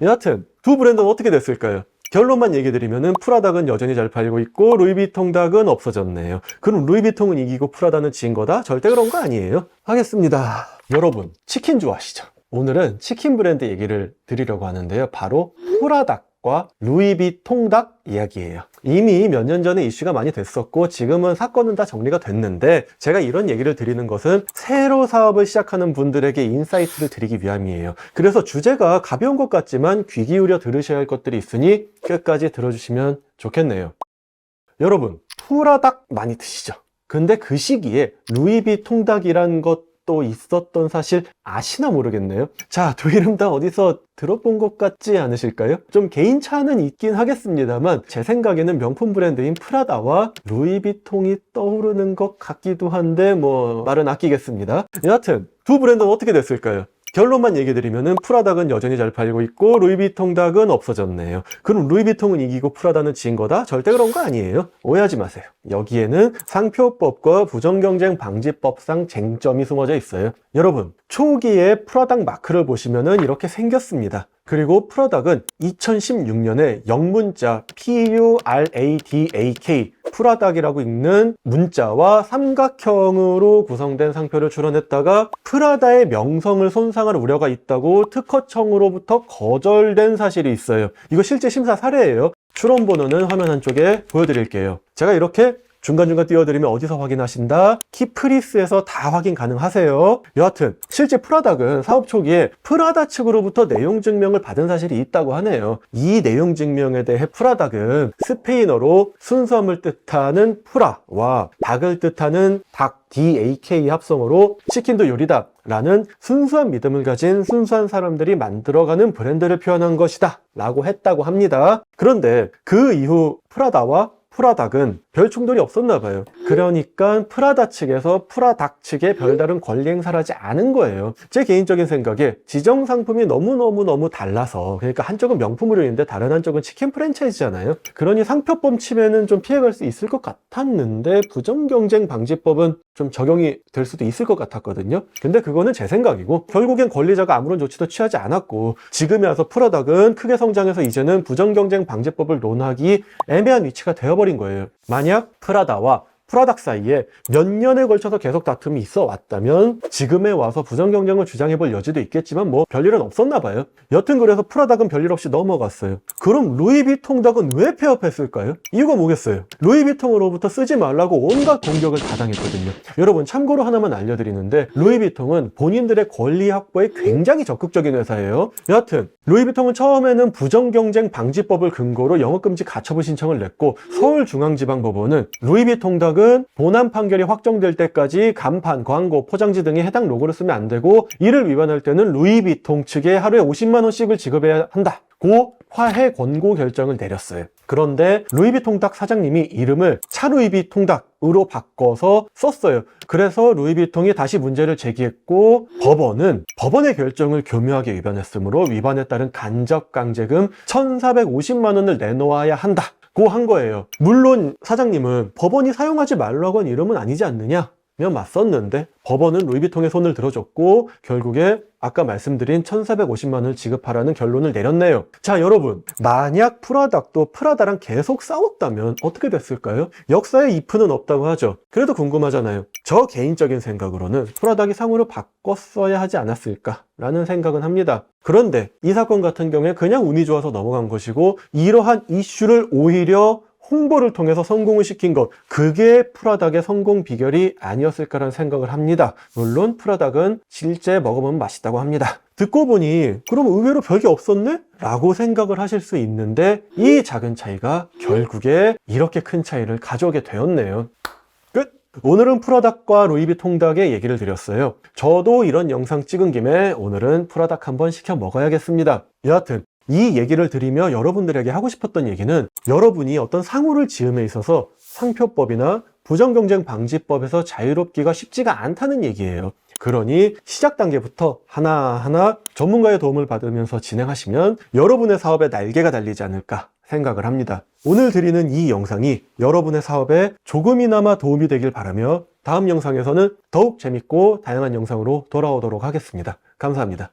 여하튼 두 브랜드는 어떻게 됐을까요? 결론만 얘기 드리면은 프라닭은 여전히 잘 팔리고 있고 루이비통 닭은 없어졌네요. 그럼 루이비통은 이기고 프라다는 진 거다? 절대 그런 거 아니에요. 하겠습니다. 여러분, 치킨 좋아하시죠? 오늘은 치킨 브랜드 얘기를 드리려고 하는데요. 바로 프라닭과 루이비통 닭 이야기예요. 이미 몇 년 전에 이슈가 많이 됐었고 지금은 사건은 다 정리가 됐는데, 제가 이런 얘기를 드리는 것은 새로 사업을 시작하는 분들에게 인사이트를 드리기 위함이에요. 그래서 주제가 가벼운 것 같지만 귀 기울여 들으셔야 할 것들이 있으니 끝까지 들어주시면 좋겠네요. 여러분, 프라닭 많이 드시죠? 근데 그 시기에 루이비통 닭이란 것도 있었던 사실 아시나 모르겠네요. 자, 두 이름 다 어디서 들어본 것 같지 않으실까요? 좀 개인차는 있긴 하겠습니다만 제 생각에는 명품 브랜드인 프라다와 루이비통이 떠오르는 것 같기도 한데 뭐 말은 아끼겠습니다. 여하튼 두 브랜드는 어떻게 됐을까요? 결론만 얘기 드리면은 프라닭은 여전히 잘 팔리고 있고 루이비통 닭은 없어졌네요. 그럼 루이비통은 이기고 프라다는 진 거다? 절대 그런 거 아니에요. 오해하지 마세요. 여기에는 상표법과 부정경쟁 방지법상 쟁점이 숨어져 있어요. 여러분, 초기에 프라닭 마크를 보시면은 이렇게 생겼습니다. 그리고 프라닭은 2016년에 영문자 PURADAK 프라닭이라고 읽는 문자와 삼각형으로 구성된 상표를 출원했다가 프라다의 명성을 손상할 우려가 있다고 특허청으로부터 거절된 사실이 있어요. 이거 실제 심사 사례예요. 출원 번호는 화면 한쪽에 보여드릴게요. 제가 이렇게 중간중간 띄워드리면 어디서 확인하신다? 키프리스에서 다 확인 가능하세요. 여하튼 실제 프라닭은 사업 초기에 프라다 측으로부터 내용 증명을 받은 사실이 있다고 하네요. 이 내용 증명에 대해 프라닭은 스페인어로 순수함을 뜻하는 프라와 닭을 뜻하는 닭 DAK 합성어로 치킨도 요리다 라는 순수한 믿음을 가진 순수한 사람들이 만들어가는 브랜드를 표현한 것이다 라고 했다고 합니다. 그런데 그 이후 프라다와 프라닭은 별 충돌이 없었나 봐요. 그러니까 프라다 측에서 프라닭 측에 별다른 권리 행사를 하지 않은 거예요. 제 개인적인 생각에 지정 상품이 너무 달라서, 그러니까 한쪽은 명품 의료인데 다른 한쪽은 치킨 프랜차이즈잖아요. 그러니 상표법 침해는 좀 피해갈 수 있을 것 같았는데 부정경쟁 방지법은 좀 적용이 될 수도 있을 것 같았거든요. 근데 그거는 제 생각이고, 결국엔 권리자가 아무런 조치도 취하지 않았고 지금에 와서 프라닭은 크게 성장해서 이제는 부정경쟁 방지법을 논하기 애매한 위치가 되어버린 거예요. 만약 프라다와 프라닭 사이에 몇 년에 걸쳐서 계속 다툼이 있어 왔다면 지금에 와서 부정경쟁을 주장해볼 여지도 있겠지만 뭐 별일은 없었나 봐요. 여튼 그래서 프라닭은 별일 없이 넘어갔어요. 그럼 루이비통 닭은 왜 폐업했을까요? 이유가 뭐겠어요? 루이비통으로부터 쓰지 말라고 온갖 공격을 다 당했거든요. 여러분, 참고로 하나만 알려드리는데 루이비통은 본인들의 권리 확보에 굉장히 적극적인 회사예요. 여하튼 루이비통은 처음에는 부정경쟁 방지법을 근거로 영업금지 가처분 신청을 냈고, 서울중앙지방법원은 루이비통 닭은 본안 판결이 확정될 때까지 간판, 광고, 포장지 등에 해당 로고를 쓰면 안 되고, 이를 위반할 때는 루이비통 측에 하루에 50만 원씩을 지급해야 한다고 화해 권고 결정을 내렸어요. 그런데 루이비통 닭 사장님이 이름을 차루이비통 닭으로 바꿔서 썼어요. 그래서 루이비통이 다시 문제를 제기했고, 법원은 법원의 결정을 교묘하게 위반했으므로 위반에 따른 간접강제금 1,450만 원을 내놓아야 한다 고 한 거예요. 물론 사장님은 법원이 사용하지 말라고 한 이름은 아니지 않느냐 면 맞섰는데 법원은 루이비통의 손을 들어줬고 결국에 아까 말씀드린 1,450만 원을 지급하라는 결론을 내렸네요. 자, 여러분, 만약 프라닭도 프라다랑 계속 싸웠다면 어떻게 됐을까요? 역사에 이프는 없다고 하죠. 그래도 궁금하잖아요. 저 개인적인 생각으로는 프라닭이 상호를 바꿨어야 하지 않았을까 라는 생각은 합니다. 그런데 이 사건 같은 경우에 그냥 운이 좋아서 넘어간 것이고, 이러한 이슈를 오히려 홍보를 통해서 성공을 시킨 것, 그게 프라닭의 성공 비결이 아니었을까라는 생각을 합니다. 물론 프라닭은 실제 먹어보면 맛있다고 합니다. 듣고 보니 그럼 의외로 별게 없었네? 라고 생각을 하실 수 있는데, 이 작은 차이가 결국에 이렇게 큰 차이를 가져오게 되었네요. 끝! 오늘은 프라닭과 루이비통 닭의 얘기를 드렸어요. 저도 이런 영상 찍은 김에 오늘은 프라닭 한번 시켜 먹어야겠습니다. 여하튼 이 얘기를 드리며 여러분들에게 하고 싶었던 얘기는, 여러분이 어떤 상호를 지음에 있어서 상표법이나 부정경쟁 방지법에서 자유롭기가 쉽지가 않다는 얘기예요. 그러니 시작 단계부터 하나하나 전문가의 도움을 받으면서 진행하시면 여러분의 사업에 날개가 달리지 않을까 생각을 합니다. 오늘 드리는 이 영상이 여러분의 사업에 조금이나마 도움이 되길 바라며 다음 영상에서는 더욱 재밌고 다양한 영상으로 돌아오도록 하겠습니다. 감사합니다.